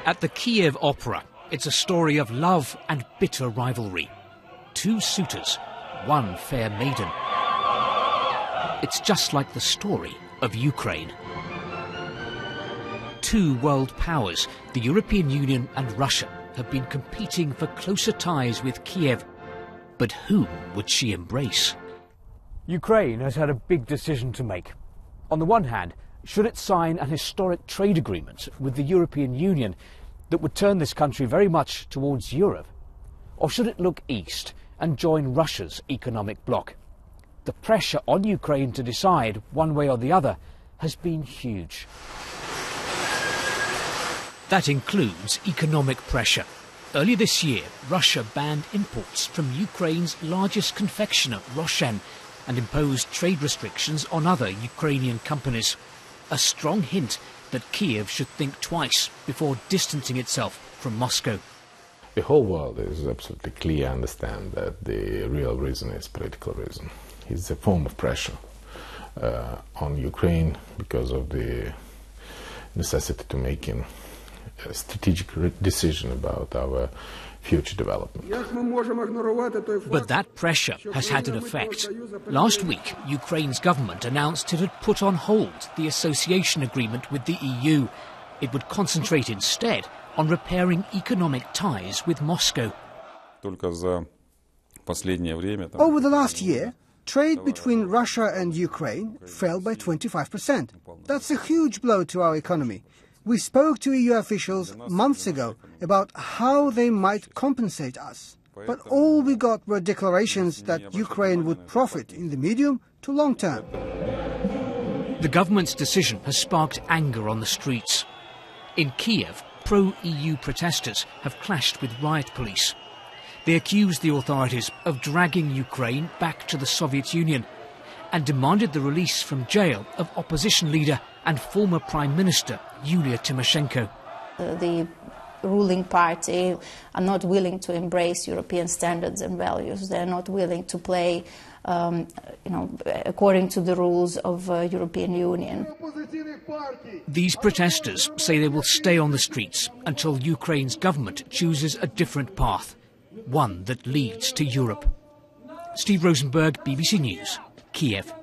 At the Kiev Opera, it's a story of love and bitter rivalry. Two suitors, one fair maiden. It's just like the story of Ukraine. Two world powers, the European Union and Russia, have been competing for closer ties with Kiev. But whom would she embrace? Ukraine has had a big decision to make. On the one hand, should it sign an historic trade agreement with the European Union that would turn this country very much towards Europe? Or should it look east and join Russia's economic bloc? The pressure on Ukraine to decide one way or the other has been huge. That includes economic pressure. Earlier this year, Russia banned imports from Ukraine's largest confectioner, Roshen, and imposed trade restrictions on other Ukrainian companies. A strong hint that Kiev should think twice before distancing itself from Moscow. The whole world is absolutely clear, understand that the real reason is political reason. It's a form of pressure on Ukraine because of the necessity to make a strategic decision about our future development. But that pressure has had an effect. Last week, Ukraine's government announced it had put on hold the association agreement with the EU. It would concentrate instead on repairing economic ties with Moscow. Over the last year, trade between Russia and Ukraine fell by 25%. That's a huge blow to our economy. We spoke to EU officials months ago about how they might compensate us. But all we got were declarations that Ukraine would profit in the medium to long term. The government's decision has sparked anger on the streets. In Kiev, pro-EU protesters have clashed with riot police. They accused the authorities of dragging Ukraine back to the Soviet Union and demanded the release from jail of opposition leader and former Prime Minister Yulia Tymoshenko. The ruling party are not willing to embrace European standards and values. They're not willing to play, according to the rules of European Union. These protesters say they will stay on the streets until Ukraine's government chooses a different path, one that leads to Europe. Steve Rosenberg, BBC News, Kiev.